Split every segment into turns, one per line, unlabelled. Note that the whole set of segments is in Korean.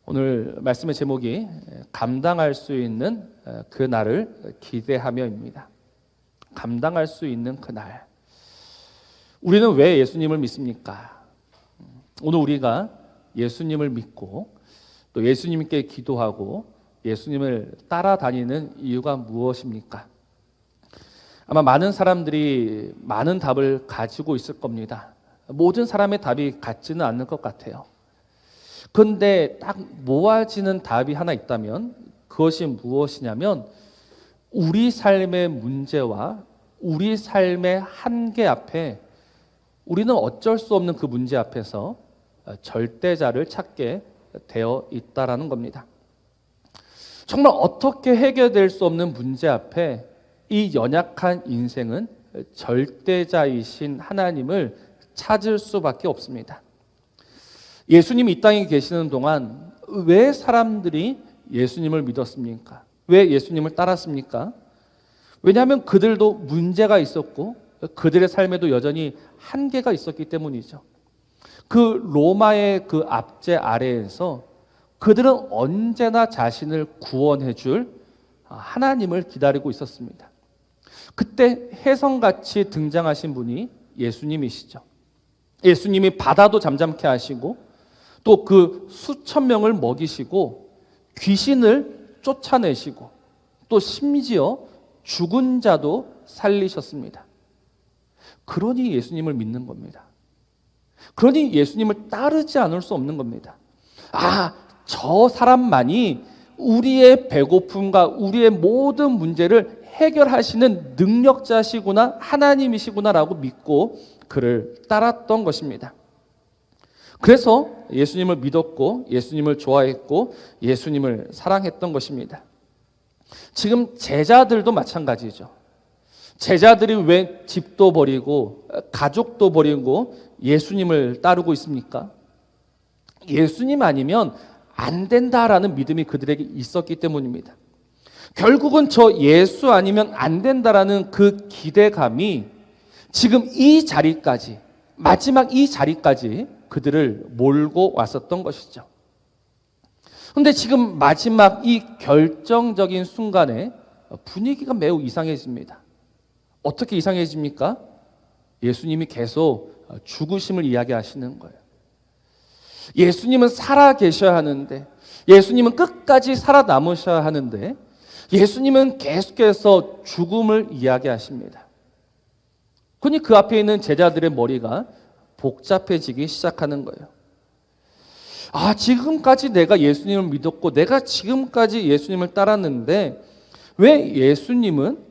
오늘 말씀의 제목이 감당할 수 있는 그 날을 기대하며입니다. 감당할 수 있는 그 날. 우리는 왜 예수님을 믿습니까? 오늘 우리가 예수님을 믿고 또 예수님께 기도하고 예수님을 따라다니는 이유가 무엇입니까? 아마 많은 사람들이 많은 답을 가지고 있을 겁니다. 모든 사람의 답이 같지는 않을 것 같아요. 그런데 딱 모아지는 답이 하나 있다면 그것이 무엇이냐면 우리 삶의 문제와 우리 삶의 한계 앞에 우리는 어쩔 수 없는 그 문제 앞에서 절대자를 찾게 되어 있다라는 겁니다. 정말 어떻게 해결될 수 없는 문제 앞에 이 연약한 인생은 절대자이신 하나님을 찾을 수밖에 없습니다. 예수님이 이 땅에 계시는 동안 왜 사람들이 예수님을 믿었습니까? 왜 예수님을 따랐습니까? 왜냐하면 그들도 문제가 있었고 그들의 삶에도 여전히 한계가 있었기 때문이죠. 그 로마의 그 압제 아래에서 그들은 언제나 자신을 구원해 줄 하나님을 기다리고 있었습니다. 그때 혜성같이 등장하신 분이 예수님이시죠. 예수님이 바다도 잠잠케 하시고 또 그 수천 명을 먹이시고 귀신을 쫓아내시고 또 심지어 죽은 자도 살리셨습니다. 그러니 예수님을 믿는 겁니다. 그러니 예수님을 따르지 않을 수 없는 겁니다. 저 사람만이 우리의 배고픔과 우리의 모든 문제를 해결하시는 능력자시구나, 하나님이시구나라고 믿고 그를 따랐던 것입니다. 그래서 예수님을 믿었고 예수님을 좋아했고 예수님을 사랑했던 것입니다. 지금 제자들도 마찬가지죠. 제자들이 왜 집도 버리고 가족도 버리고 예수님을 따르고 있습니까? 예수님 아니면 안 된다라는 믿음이 그들에게 있었기 때문입니다. 결국은 저 예수 아니면 안 된다라는 그 기대감이 지금 이 자리까지, 마지막 이 자리까지 그들을 몰고 왔었던 것이죠. 그런데 지금 마지막 이 결정적인 순간에 분위기가 매우 이상해집니다. 어떻게 이상해집니까? 예수님이 계속 죽으심을 이야기하시는 거예요. 예수님은 살아 계셔야 하는데, 예수님은 끝까지 살아남으셔야 하는데 예수님은 계속해서 죽음을 이야기하십니다. 그러니 그 앞에 있는 제자들의 머리가 복잡해지기 시작하는 거예요. 지금까지 내가 예수님을 믿었고 내가 지금까지 예수님을 따랐는데 왜 예수님은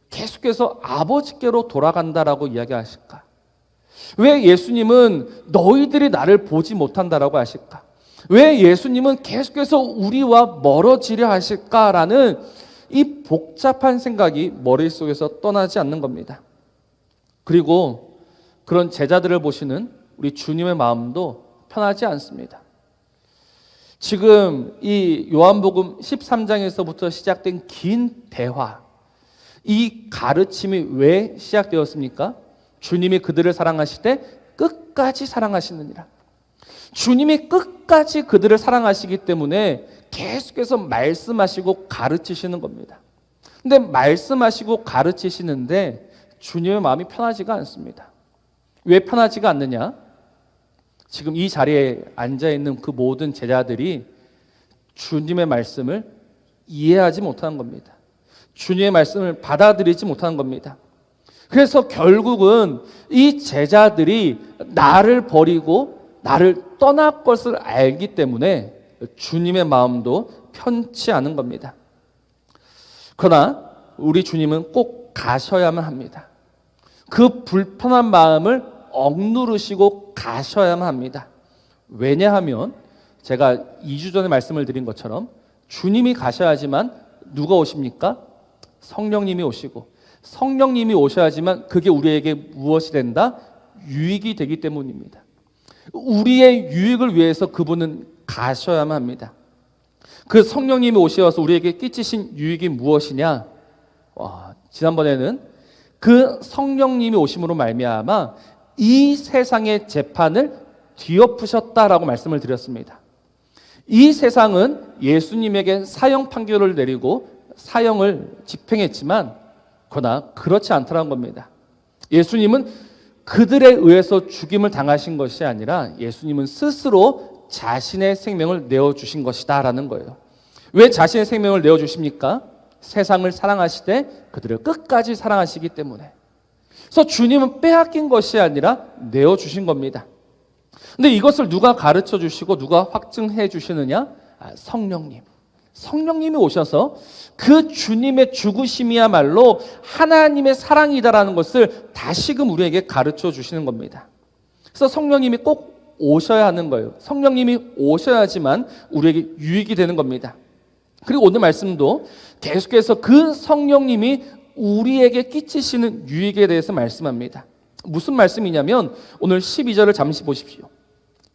계속해서 아버지께로 돌아간다라고 이야기하실까? 왜 예수님은 너희들이 나를 보지 못한다라고 하실까? 왜 예수님은 계속해서 우리와 멀어지려 하실까라는 이 복잡한 생각이 머릿속에서 떠나지 않는 겁니다. 그리고 그런 제자들을 보시는 우리 주님의 마음도 편하지 않습니다. 지금 이 요한복음 13장에서부터 시작된 긴 대화, 이 가르침이 왜 시작되었습니까? 주님이 그들을 사랑하실 때 끝까지 사랑하시느니라. 주님이 끝까지 그들을 사랑하시기 때문에 계속해서 말씀하시고 가르치시는 겁니다. 근데 말씀하시고 가르치시는데 주님의 마음이 편하지가 않습니다. 왜 편하지가 않느냐? 지금 이 자리에 앉아있는 그 모든 제자들이 주님의 말씀을 이해하지 못하는 겁니다. 주님의 말씀을 받아들이지 못하는 겁니다. 그래서 결국은 이 제자들이 나를 버리고 나를 떠날 것을 알기 때문에 주님의 마음도 편치 않은 겁니다. 그러나 우리 주님은 꼭 가셔야만 합니다. 그 불편한 마음을 억누르시고 가셔야만 합니다. 왜냐하면 제가 2주 전에 말씀을 드린 것처럼 주님이 가셔야지만 누가 오십니까? 성령님이 오시고 성령님이 오셔야지만 그게 우리에게 무엇이 된다? 유익이 되기 때문입니다. 우리의 유익을 위해서 그분은 가셔야만 합니다. 그 성령님이 오셔서 우리에게 끼치신 유익이 무엇이냐? 지난번에는 그 성령님이 오심으로 말미암아 이 세상의 재판을 뒤엎으셨다라고 말씀을 드렸습니다. 이 세상은 예수님에게 사형 판결을 내리고 사형을 집행했지만 그러나 그렇지 않더라는 겁니다. 예수님은 그들에 의해서 죽임을 당하신 것이 아니라 예수님은 스스로 자신의 생명을 내어주신 것이다 라는 거예요. 왜 자신의 생명을 내어주십니까? 세상을 사랑하시되 그들을 끝까지 사랑하시기 때문에. 그래서 주님은 빼앗긴 것이 아니라 내어주신 겁니다. 근데 이것을 누가 가르쳐 주시고 누가 확증해 주시느냐? 성령님. 성령님이 오셔서 그 주님의 죽으심이야말로 하나님의 사랑이다라는 것을 다시금 우리에게 가르쳐 주시는 겁니다. 그래서 성령님이 꼭 오셔야 하는 거예요. 성령님이 오셔야지만 우리에게 유익이 되는 겁니다. 그리고 오늘 말씀도 계속해서 그 성령님이 우리에게 끼치시는 유익에 대해서 말씀합니다. 무슨 말씀이냐면 오늘 12절을 잠시 보십시오.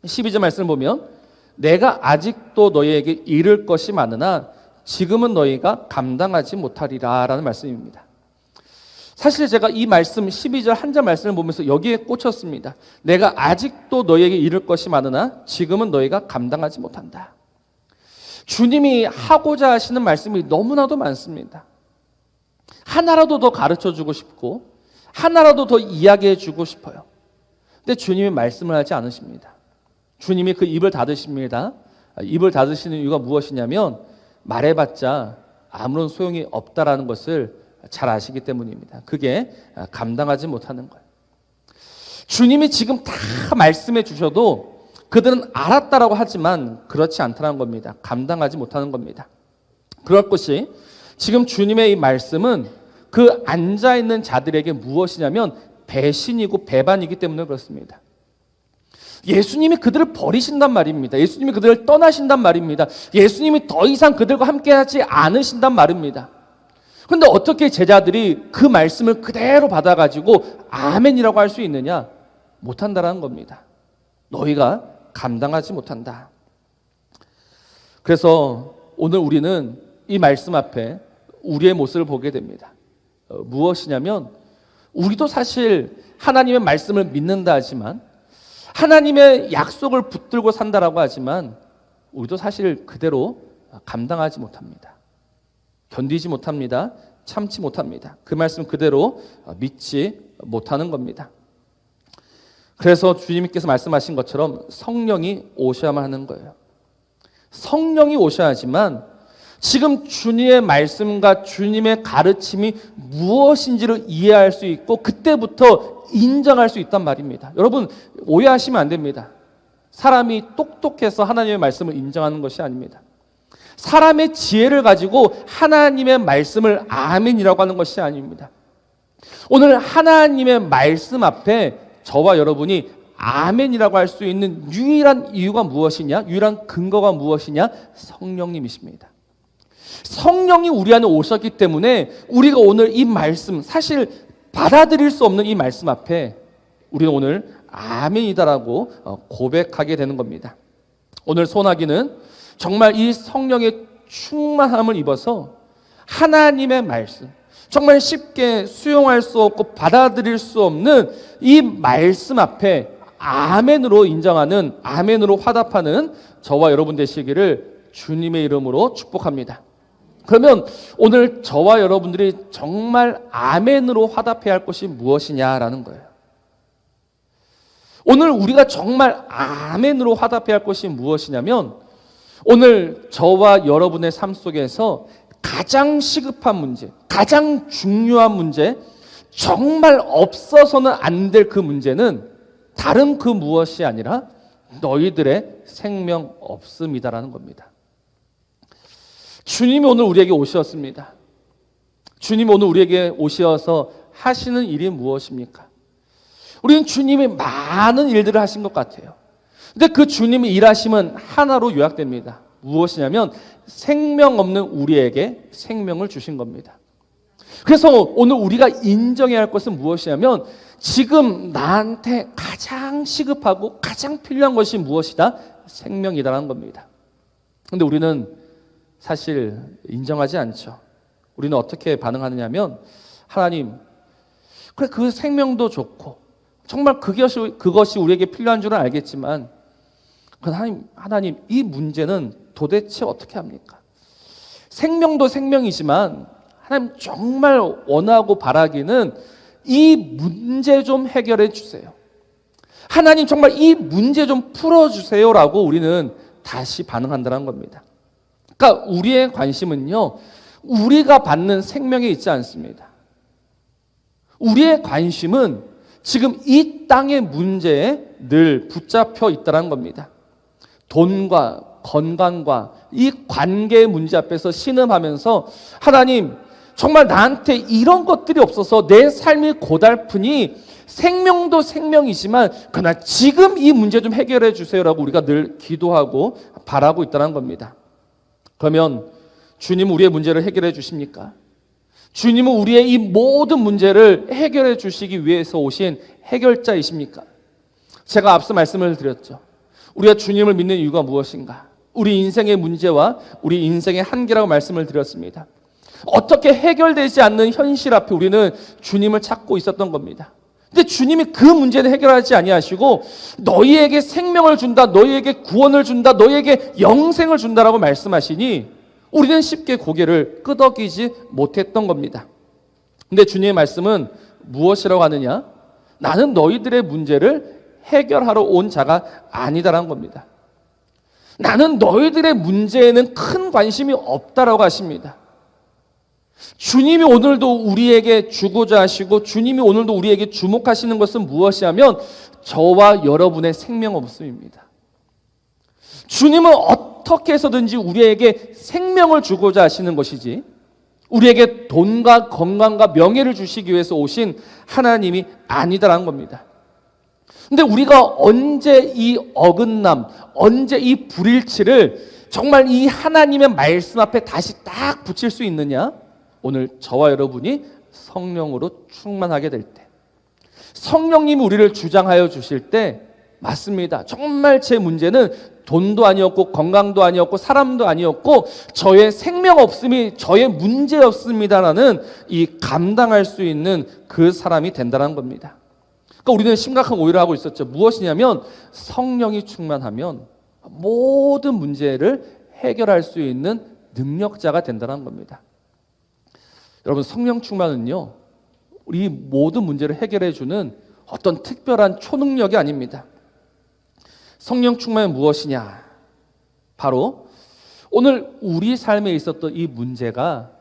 12절 말씀을 보면 내가 아직도 너희에게 이를 것이 많으나 지금은 너희가 감당하지 못하리라 라는 말씀입니다. 사실 제가 이 말씀 12절 한 절 말씀을 보면서 여기에 꽂혔습니다. 내가 아직도 너희에게 이를 것이 많으나 지금은 너희가 감당하지 못한다. 주님이 하고자 하시는 말씀이 너무나도 많습니다. 하나라도 더 가르쳐주고 싶고 하나라도 더 이야기해 주고 싶어요. 근데 주님이 말씀을 하지 않으십니다. 주님이 그 입을 닫으십니다. 입을 닫으시는 이유가 무엇이냐면 말해봤자 아무런 소용이 없다라는 것을 잘 아시기 때문입니다. 그게 감당하지 못하는 거예요. 주님이 지금 다 말씀해 주셔도 그들은 알았다라고 하지만 그렇지 않다는 겁니다. 감당하지 못하는 겁니다. 그럴 것이 지금 주님의 이 말씀은 그 앉아있는 자들에게 무엇이냐면 배신이고 배반이기 때문에 그렇습니다. 예수님이 그들을 버리신단 말입니다. 예수님이 그들을 떠나신단 말입니다. 예수님이 더 이상 그들과 함께하지 않으신단 말입니다. 그런데 어떻게 제자들이 그 말씀을 그대로 받아가지고 아멘이라고 할 수 있느냐? 못한다라는 겁니다. 너희가 감당하지 못한다. 그래서 오늘 우리는 이 말씀 앞에 우리의 모습을 보게 됩니다. 무엇이냐면 우리도 사실 하나님의 말씀을 믿는다 하지만 하나님의 약속을 붙들고 산다라고 하지만 우리도 사실 그대로 감당하지 못합니다. 견디지 못합니다. 참지 못합니다. 그 말씀 그대로 믿지 못하는 겁니다. 그래서 주님께서 말씀하신 것처럼 성령이 오셔야만 하는 거예요. 성령이 오셔야지만 지금 주님의 말씀과 주님의 가르침이 무엇인지를 이해할 수 있고 그때부터 인정할 수 있단 말입니다. 여러분 오해하시면 안 됩니다. 사람이 똑똑해서 하나님의 말씀을 인정하는 것이 아닙니다. 사람의 지혜를 가지고 하나님의 말씀을 아멘이라고 하는 것이 아닙니다. 오늘 하나님의 말씀 앞에 저와 여러분이 아멘이라고 할 수 있는 유일한 이유가 무엇이냐? 유일한 근거가 무엇이냐? 성령님이십니다. 성령이 우리 안에 오셨기 때문에 우리가 오늘 이 말씀, 사실 받아들일 수 없는 이 말씀 앞에 우리는 오늘 아멘이다라고 고백하게 되는 겁니다. 오늘 소나기는 정말 이 성령의 충만함을 입어서 하나님의 말씀, 정말 쉽게 수용할 수 없고 받아들일 수 없는 이 말씀 앞에 아멘으로 인정하는, 아멘으로 화답하는 저와 여러분 되시기를 주님의 이름으로 축복합니다. 그러면 오늘 저와 여러분들이 정말 아멘으로 화답해야 할 것이 무엇이냐라는 거예요. 오늘 우리가 정말 아멘으로 화답해야 할 것이 무엇이냐면 오늘 저와 여러분의 삶 속에서 가장 시급한 문제, 가장 중요한 문제, 정말 없어서는 안 될 그 문제는 다른 그 무엇이 아니라 너희들의 생명 없음이다라는 겁니다. 주님이 오늘 우리에게 오셨습니다. 주님이 오늘 우리에게 오셔서 하시는 일이 무엇입니까? 우리는 주님이 많은 일들을 하신 것 같아요. 근데 그 주님의 일하심은 하나로 요약됩니다. 무엇이냐면 생명 없는 우리에게 생명을 주신 겁니다. 그래서 오늘 우리가 인정해야 할 것은 무엇이냐면 지금 나한테 가장 시급하고 가장 필요한 것이 무엇이다? 생명이다라는 겁니다. 근데 우리는 사실 인정하지 않죠. 우리는 어떻게 반응하느냐면 하나님, 그래 그 생명도 좋고 정말 그것이 우리에게 필요한 줄은 알겠지만 하나님 이 문제는 도대체 어떻게 합니까? 생명도 생명이지만 하나님 정말 원하고 바라기는 이 문제 좀 해결해 주세요. 하나님 정말 이 문제 좀 풀어주세요라고 우리는 다시 반응한다는 겁니다. 그러니까 우리의 관심은요, 우리가 받는 생명에 있지 않습니다. 우리의 관심은 지금 이 땅의 문제에 늘 붙잡혀 있다는 겁니다. 돈과 건강과 이 관계의 문제 앞에서 신음하면서 하나님 정말 나한테 이런 것들이 없어서 내 삶이 고달프니 생명도 생명이지만 그러나 지금 이 문제 좀 해결해 주세요라고 우리가 늘 기도하고 바라고 있다는 겁니다. 그러면 주님은 우리의 문제를 해결해 주십니까? 주님은 우리의 이 모든 문제를 해결해 주시기 위해서 오신 해결자이십니까? 제가 앞서 말씀을 드렸죠. 우리가 주님을 믿는 이유가 무엇인가? 우리 인생의 문제와 우리 인생의 한계라고 말씀을 드렸습니다. 어떻게 해결되지 않는 현실 앞에 우리는 주님을 찾고 있었던 겁니다. 근데 주님이 그 문제는 해결하지 아니하시고 너희에게 생명을 준다, 너희에게 구원을 준다, 너희에게 영생을 준다라고 말씀하시니 우리는 쉽게 고개를 끄덕이지 못했던 겁니다. 근데 주님의 말씀은 무엇이라고 하느냐? 나는 너희들의 문제를 해결하러 온 자가 아니다라는 겁니다. 나는 너희들의 문제에는 큰 관심이 없다라고 하십니다. 주님이 오늘도 우리에게 주고자 하시고 주님이 오늘도 우리에게 주목하시는 것은 무엇이냐면 저와 여러분의 생명 없음입니다. 주님은 어떻게 해서든지 우리에게 생명을 주고자 하시는 것이지 우리에게 돈과 건강과 명예를 주시기 위해서 오신 하나님이 아니다라는 겁니다. 근데 우리가 언제 이 어긋남, 언제 이 불일치를 정말 이 하나님의 말씀 앞에 다시 딱 붙일 수 있느냐? 오늘 저와 여러분이 성령으로 충만하게 될 때, 성령님이 우리를 주장하여 주실 때, 맞습니다. 정말 제 문제는 돈도 아니었고 건강도 아니었고 사람도 아니었고 저의 생명 없음이 저의 문제였습니다라는 이 감당할 수 있는 그 사람이 된다는 겁니다. 그러니까 우리는 심각한 오해를 하고 있었죠. 무엇이냐면 성령이 충만하면 모든 문제를 해결할 수 있는 능력자가 된다는 겁니다. 여러분, 성령 충만은요, 우리 모든 문제를 해결해 주는 어떤 특별한 초능력이 아닙니다. 성령 충만은 무엇이냐? 바로 오늘 우리 삶에 있었던 이 문제가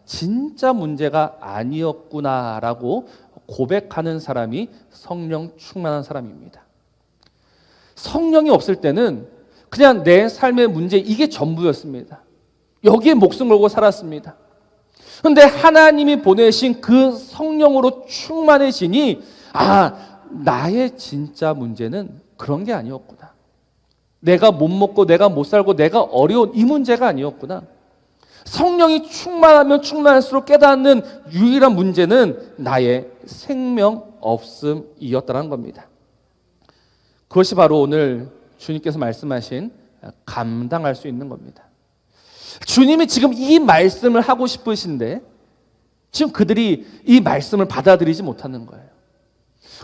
진짜 문제가 아니었구나라고 고백하는 사람이 성령 충만한 사람입니다. 성령이 없을 때는 그냥 내 삶의 문제 이게 전부였습니다. 여기에 목숨 걸고 살았습니다. 그런데 하나님이 보내신 그 성령으로 충만해지니 나의 진짜 문제는 그런 게 아니었구나. 내가 못 먹고 내가 못 살고 내가 어려운 이 문제가 아니었구나. 성령이 충만하면 충만할수록 깨닫는 유일한 문제는 나의 생명 없음이었다는 겁니다. 그것이 바로 오늘 주님께서 말씀하신 감당할 수 있는 겁니다. 주님이 지금 이 말씀을 하고 싶으신데 지금 그들이 이 말씀을 받아들이지 못하는 거예요.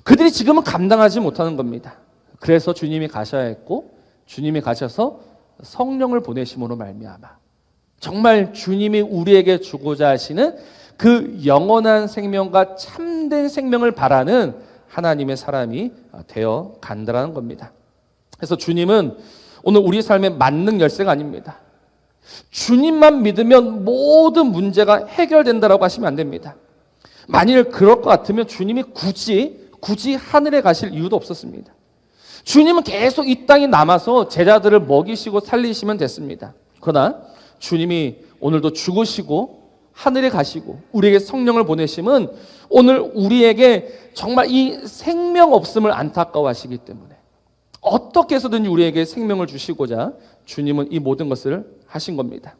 그들이 지금은 감당하지 못하는 겁니다. 그래서 주님이 가셔야 했고 주님이 가셔서 성령을 보내심으로 말미암아 정말 주님이 우리에게 주고자 하시는 그 영원한 생명과 참된 생명을 바라는 하나님의 사람이 되어 간다는 겁니다. 그래서 주님은 오늘 우리 삶의 만능 열쇠가 아닙니다. 주님만 믿으면 모든 문제가 해결된다라고 하시면 안 됩니다. 만일 그럴 것 같으면 주님이 굳이 하늘에 가실 이유도 없었습니다. 주님은 계속 이 땅에 남아서 제자들을 먹이시고 살리시면 됐습니다. 그러나 주님이 오늘도 죽으시고 하늘에 가시고 우리에게 성령을 보내심은 오늘 우리에게 정말 이 생명 없음을 안타까워하시기 때문에 어떻게 해서든지 우리에게 생명을 주시고자 주님은 이 모든 것을 하신 겁니다.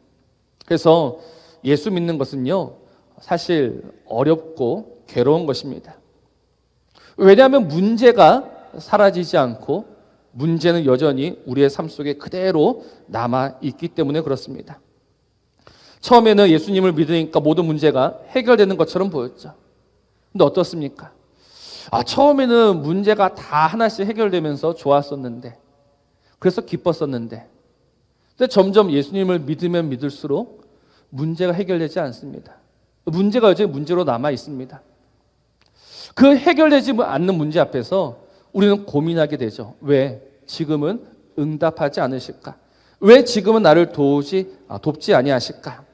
그래서 예수 믿는 것은요, 사실 어렵고 괴로운 것입니다. 왜냐하면 문제가 사라지지 않고 문제는 여전히 우리의 삶 속에 그대로 남아있기 때문에 그렇습니다. 처음에는 예수님을 믿으니까 모든 문제가 해결되는 것처럼 보였죠. 근데 어떻습니까? 처음에는 문제가 다 하나씩 해결되면서 좋았었는데, 그래서 기뻤었는데, 근데 점점 예수님을 믿으면 믿을수록 문제가 해결되지 않습니다. 문제가 여전히 문제로 남아 있습니다. 그 해결되지 않는 문제 앞에서 우리는 고민하게 되죠. 왜 지금은 응답하지 않으실까? 왜 지금은 나를 돕지 아니하실까?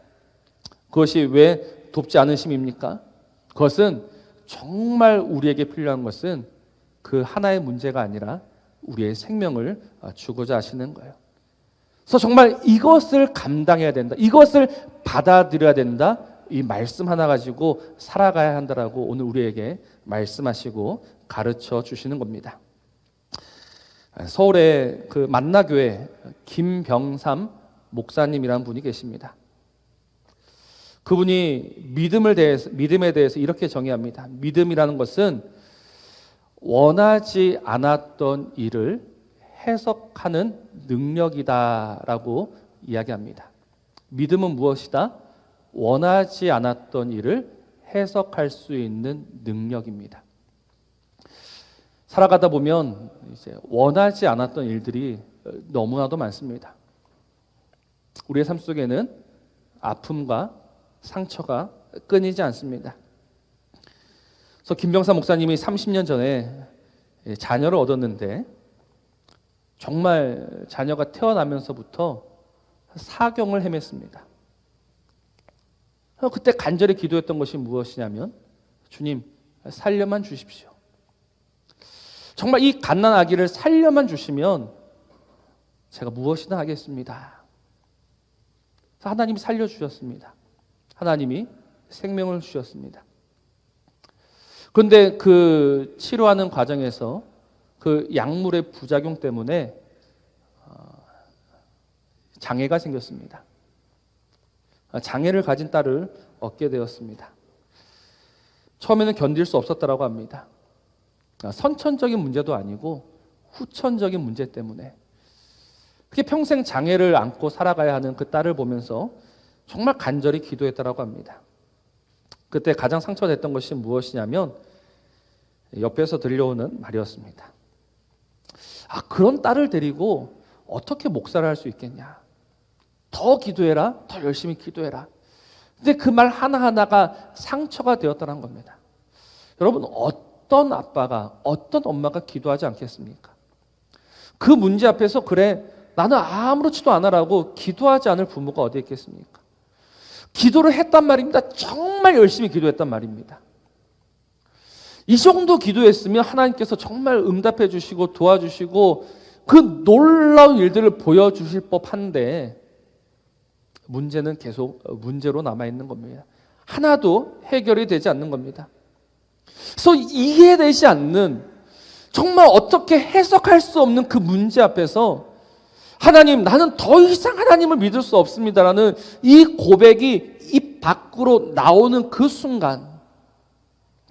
그것이 왜 돕지 않으심입니까? 그것은 정말 우리에게 필요한 것은 그 하나의 문제가 아니라 우리의 생명을 주고자 하시는 거예요. 그래서 정말 이것을 감당해야 된다. 이것을 받아들여야 된다. 이 말씀 하나 가지고 살아가야 한다라고 오늘 우리에게 말씀하시고 가르쳐 주시는 겁니다. 서울의 그 만나교회 김병삼 목사님이라는 분이 계십니다. 그분이 믿음에 대해서 이렇게 정의합니다. 믿음이라는 것은 원하지 않았던 일을 해석하는 능력이다라고 이야기합니다. 믿음은 무엇이다? 원하지 않았던 일을 해석할 수 있는 능력입니다. 살아가다 보면 이제 원하지 않았던 일들이 너무나도 많습니다. 우리의 삶 속에는 아픔과 상처가 끊이지 않습니다. 그래서 김병삼 목사님이 30년 전에 자녀를 얻었는데 정말 자녀가 태어나면서부터 사경을 헤맸습니다. 그때 간절히 기도했던 것이 무엇이냐면 주님 살려만 주십시오. 정말 이 갓난 아기를 살려만 주시면 제가 무엇이나 하겠습니다. 하나님이 살려주셨습니다. 하나님이 생명을 주셨습니다. 그런데 그 치료하는 과정에서 그 약물의 부작용 때문에 장애가 생겼습니다. 장애를 가진 딸을 얻게 되었습니다. 처음에는 견딜 수 없었다라고 합니다. 선천적인 문제도 아니고 후천적인 문제 때문에 그게 평생 장애를 안고 살아가야 하는 그 딸을 보면서 정말 간절히 기도했다라고 합니다. 그때 가장 상처됐던 것이 무엇이냐면 옆에서 들려오는 말이었습니다. 그런 딸을 데리고 어떻게 목사를 할 수 있겠냐? 더 기도해라, 더 열심히 기도해라. 근데 그 말 하나하나가 상처가 되었다는 겁니다. 여러분, 어떤 아빠가, 어떤 엄마가 기도하지 않겠습니까? 그 문제 앞에서 그래, 나는 아무렇지도 않아라고 기도하지 않을 부모가 어디 있겠습니까? 기도를 했단 말입니다. 정말 열심히 기도했단 말입니다. 이 정도 기도했으면 하나님께서 정말 응답해 주시고 도와주시고 그 놀라운 일들을 보여주실 법한데 문제는 계속 문제로 남아있는 겁니다. 하나도 해결이 되지 않는 겁니다. 그래서 이해되지 않는 정말 어떻게 해석할 수 없는 그 문제 앞에서 하나님, 나는 더 이상 하나님을 믿을 수 없습니다라는 이 고백이 입 밖으로 나오는 그 순간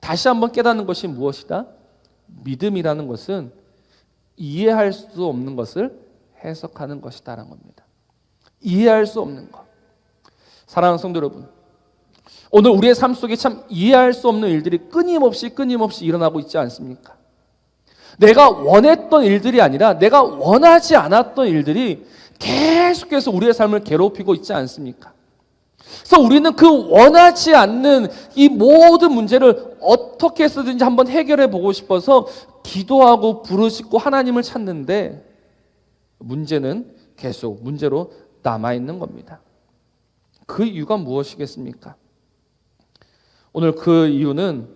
다시 한번 깨닫는 것이 무엇이다? 믿음이라는 것은 이해할 수 없는 것을 해석하는 것이다라는 겁니다. 이해할 수 없는 것. 사랑하는 성도 여러분, 오늘 우리의 삶 속에 참 이해할 수 없는 일들이 끊임없이 일어나고 있지 않습니까? 내가 원했던 일들이 아니라 내가 원하지 않았던 일들이 계속해서 우리의 삶을 괴롭히고 있지 않습니까? 그래서 우리는 그 원하지 않는 이 모든 문제를 어떻게 해서든지 한번 해결해 보고 싶어서 기도하고 부르짖고 하나님을 찾는데 문제는 계속 문제로 남아있는 겁니다. 그 이유가 무엇이겠습니까? 오늘 그 이유는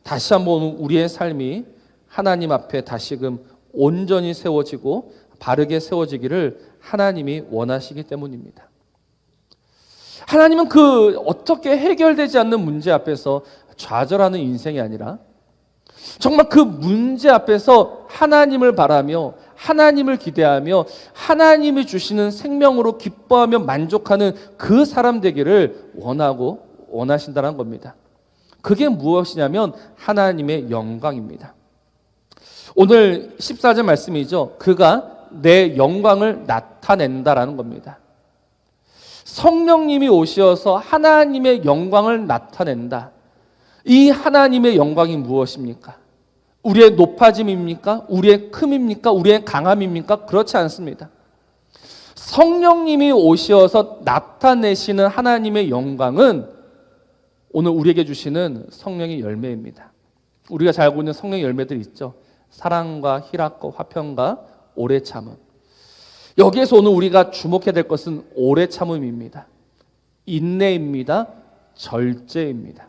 다시 한번 우리의 삶이 하나님 앞에 다시금 온전히 세워지고 바르게 세워지기를 하나님이 원하시기 때문입니다. 하나님은 그 어떻게 해결되지 않는 문제 앞에서 좌절하는 인생이 아니라 정말 그 문제 앞에서 하나님을 바라며 하나님을 기대하며 하나님이 주시는 생명으로 기뻐하며 만족하는 그 사람 되기를 원하신다는 겁니다. 그게 무엇이냐면 하나님의 영광입니다. 오늘 14절 말씀이죠. 그가 내 영광을 나타낸다라는 겁니다. 성령님이 오셔서 하나님의 영광을 나타낸다. 이 하나님의 영광이 무엇입니까? 우리의 높아짐입니까? 우리의 큼입니까? 우리의 강함입니까? 그렇지 않습니다. 성령님이 오셔서 나타내시는 하나님의 영광은 오늘 우리에게 주시는 성령의 열매입니다. 우리가 잘 알고 있는 성령의 열매들이 있죠. 사랑과 희락과 화평과 오래 참음. 여기에서 오늘 우리가 주목해야 될 것은 오래 참음입니다. 인내입니다. 절제입니다.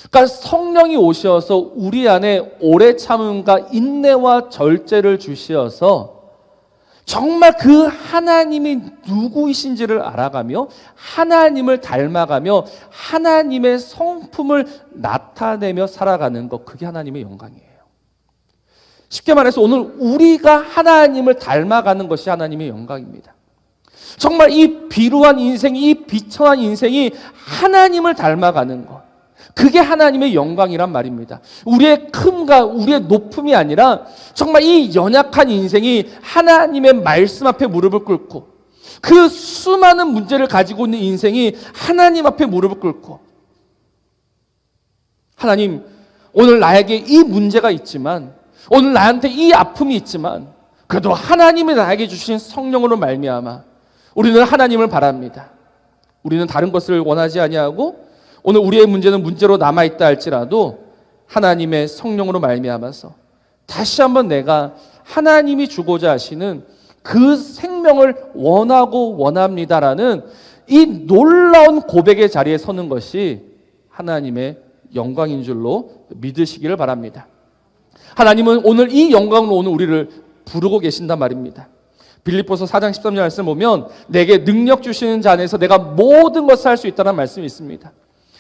그러니까 성령이 오셔서 우리 안에 오래 참음과 인내와 절제를 주시어서 정말 그 하나님이 누구이신지를 알아가며 하나님을 닮아가며 하나님의 성품을 나타내며 살아가는 것, 그게 하나님의 영광이에요. 쉽게 말해서 오늘 우리가 하나님을 닮아가는 것이 하나님의 영광입니다. 정말 이 비루한 인생, 이 비천한 인생이 하나님을 닮아가는 것, 그게 하나님의 영광이란 말입니다. 우리의 큼과 우리의 높음이 아니라 정말 이 연약한 인생이 하나님의 말씀 앞에 무릎을 꿇고, 그 수많은 문제를 가지고 있는 인생이 하나님 앞에 무릎을 꿇고, 하나님, 오늘 나에게 이 문제가 있지만, 오늘 나한테 이 아픔이 있지만, 그래도 하나님이 나에게 주신 성령으로 말미암아 우리는 하나님을 바랍니다. 우리는 다른 것을 원하지 아니하고 오늘 우리의 문제는 문제로 남아있다 할지라도 하나님의 성령으로 말미암아서 다시 한번 내가 하나님이 주고자 하시는 그 생명을 원하고 원합니다라는 이 놀라운 고백의 자리에 서는 것이 하나님의 영광인 줄로 믿으시기를 바랍니다. 하나님은 오늘 이 영광으로 오늘 우리를 부르고 계신단 말입니다. 빌립보서 4장 13절 말씀 보면 내게 능력 주시는 자 안에서 내가 모든 것을 할 수 있다는 말씀이 있습니다.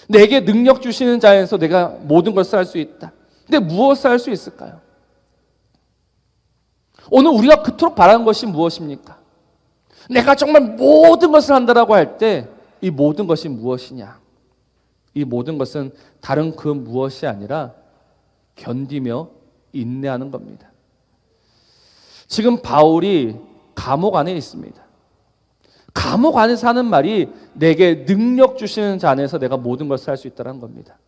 내게 능력 주시는 자 안에서 내가 모든 것을 할 수 있다. 근데 무엇을 할 수 있을까요? 오늘 우리가 그토록 바라는 것이 무엇입니까? 내가 정말 모든 것을 한다라고 할 때 이 모든 것이 무엇이냐? 이 모든 것은 다른 그 무엇이 아니라 견디며 인내하는 겁니다. 지금 바울이 감옥 안에 있습니다. 감옥 안에서 하는 말이 내게 능력 주시는 자 안에서 내가 모든 것을 할 수 있다는 겁니다.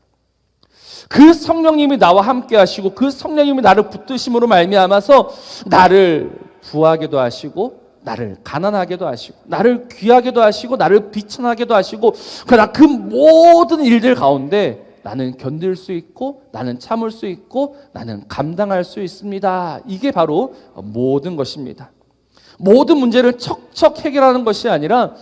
그 성령님이 나와 함께 하시고 그 성령님이 나를 붙드심으로 말미암아서 나를 부하게도 하시고 나를 가난하게도 하시고 나를 귀하게도 하시고 나를 비천하게도 하시고 그러나 그 모든 일들 가운데 나는 견딜 수 있고 나는 참을 수 있고 나는 감당할 수 있습니다. 이게 바로 모든 것입니다. 모든 문제를 척척 해결하는 것이 아니라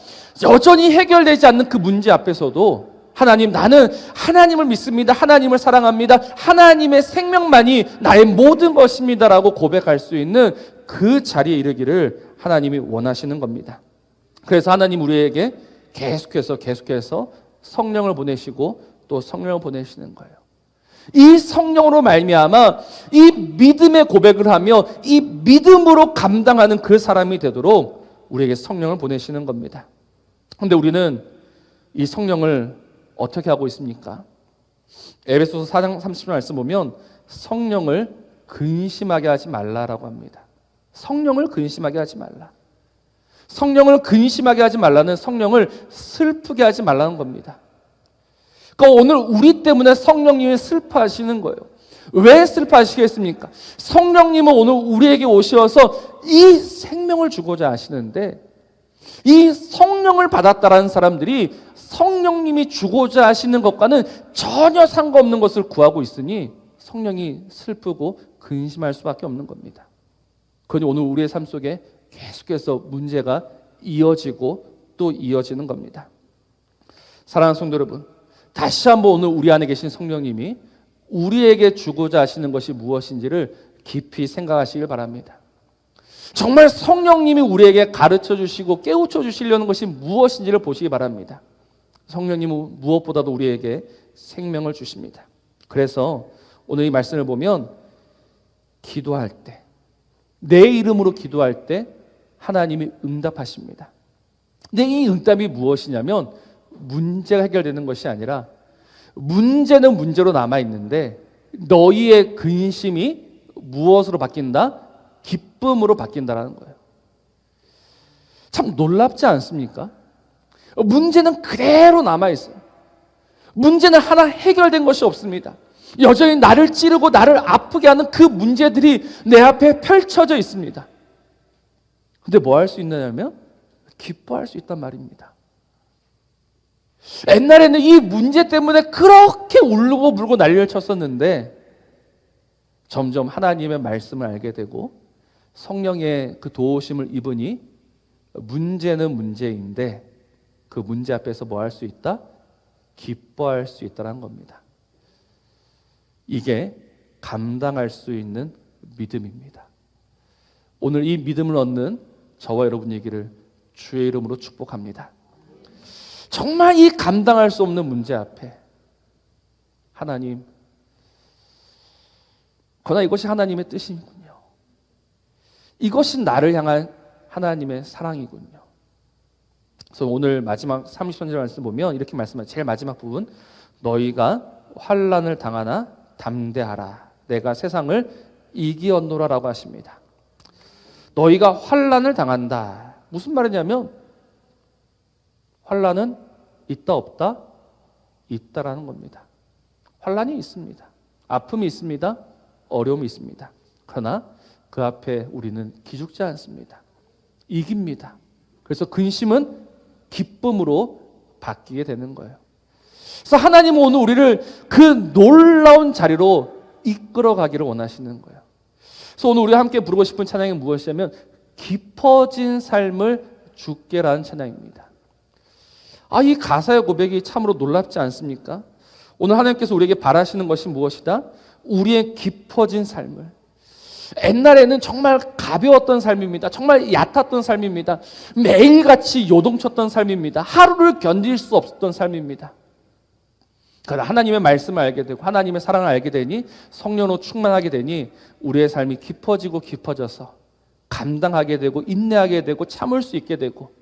여전히 해결되지 않는 그 문제 앞에서도 하나님, 나는 하나님을 믿습니다. 하나님을 사랑합니다. 하나님의 생명만이 나의 모든 것입니다라고 고백할 수 있는 그 자리에 이르기를 하나님이 원하시는 겁니다. 그래서 하나님 우리에게 계속해서 성령을 보내시고 또 성령을 보내시는 거예요. 이 성령으로 말미암아 이 믿음의 고백을 하며 이 믿음으로 감당하는 그 사람이 되도록 우리에게 성령을 보내시는 겁니다. 그런데 우리는 이 성령을 어떻게 하고 있습니까? 에베소서 4장 30절 말씀 보면 성령을 근심하게 하지 말라라고 합니다. 성령을 근심하게 하지 말라. 성령을 근심하게 하지 말라는 성령을 슬프게 하지 말라는 겁니다. 그러니까 오늘 우리 때문에 성령님이 슬퍼하시는 거예요. 왜 슬퍼하시겠습니까? 성령님은 오늘 우리에게 오셔서 이 생명을 주고자 하시는데 이 성령을 받았다라는 사람들이 성령님이 주고자 하시는 것과는 전혀 상관없는 것을 구하고 있으니 성령이 슬프고 근심할 수밖에 없는 겁니다. 그러니 오늘 우리의 삶 속에 계속해서 문제가 이어지고 또 이어지는 겁니다. 사랑하는 성도 여러분, 다시 한번 오늘 우리 안에 계신 성령님이 우리에게 주고자 하시는 것이 무엇인지를 깊이 생각하시길 바랍니다. 정말 성령님이 우리에게 가르쳐 주시고 깨우쳐 주시려는 것이 무엇인지를 보시기 바랍니다. 성령님은 무엇보다도 우리에게 생명을 주십니다. 그래서 오늘 이 말씀을 보면 기도할 때, 내 이름으로 기도할 때 하나님이 응답하십니다. 근데 이 응답이 무엇이냐면 문제가 해결되는 것이 아니라 문제는 문제로 남아있는데 너희의 근심이 무엇으로 바뀐다? 기쁨으로 바뀐다라는 거예요. 참 놀랍지 않습니까? 문제는 그대로 남아있어요. 문제는 하나 해결된 것이 없습니다. 여전히 나를 찌르고 나를 아프게 하는 그 문제들이 내 앞에 펼쳐져 있습니다. 근데 뭐 할 수 있느냐면 기뻐할 수 있단 말입니다. 옛날에는 이 문제 때문에 그렇게 울고 불고 난리를 쳤었는데 점점 하나님의 말씀을 알게 되고 성령의 그 도우심을 입으니 문제는 문제인데 그 문제 앞에서 뭐 할 수 있다? 기뻐할 수 있다는 겁니다. 이게 감당할 수 있는 믿음입니다. 오늘 이 믿음을 얻는 저와 여러분이기를 주의 이름으로 축복합니다. 정말 이 감당할 수 없는 문제 앞에 하나님, 그러나 이것이 하나님의 뜻이군요. 이것이 나를 향한 하나님의 사랑이군요. 그래서 오늘 마지막 30절 말씀 보면 이렇게 말씀하죠. 제일 마지막 부분, 너희가 환난을 당하나 담대하라. 내가 세상을 이기었노라라고 하십니다. 너희가 환난을 당한다. 무슨 말이냐면 환난은 있다 없다? 있다라는 겁니다. 환난이 있습니다. 아픔이 있습니다. 어려움이 있습니다. 그러나 그 앞에 우리는 기죽지 않습니다. 이깁니다. 그래서 근심은 기쁨으로 바뀌게 되는 거예요. 그래서 하나님은 오늘 우리를 그 놀라운 자리로 이끌어 가기를 원하시는 거예요. 그래서 오늘 우리가 함께 부르고 싶은 찬양이 무엇이냐면 깊어진 삶을 주께라는 찬양입니다. 이 가사의 고백이 참으로 놀랍지 않습니까? 오늘 하나님께서 우리에게 바라시는 것이 무엇이다? 우리의 깊어진 삶을. 옛날에는 정말 가벼웠던 삶입니다. 정말 얕았던 삶입니다. 매일같이 요동쳤던 삶입니다. 하루를 견딜 수 없었던 삶입니다. 그러나 하나님의 말씀을 알게 되고 하나님의 사랑을 알게 되니 성령으로 충만하게 되니 우리의 삶이 깊어지고 깊어져서 감당하게 되고 인내하게 되고 참을 수 있게 되고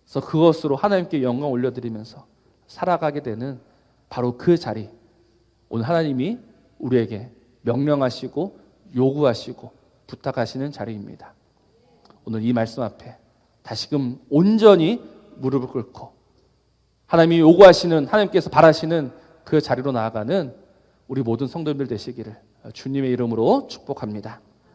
그래서 그것으로 하나님께 영광 올려드리면서 살아가게 되는 바로 그 자리, 오늘 하나님이 우리에게 명령하시고 요구하시고 부탁하시는 자리입니다. 오늘 이 말씀 앞에 다시금 온전히 무릎을 꿇고 하나님이 요구하시는, 하나님께서 바라시는 그 자리로 나아가는 우리 모든 성도님들 되시기를 주님의 이름으로 축복합니다.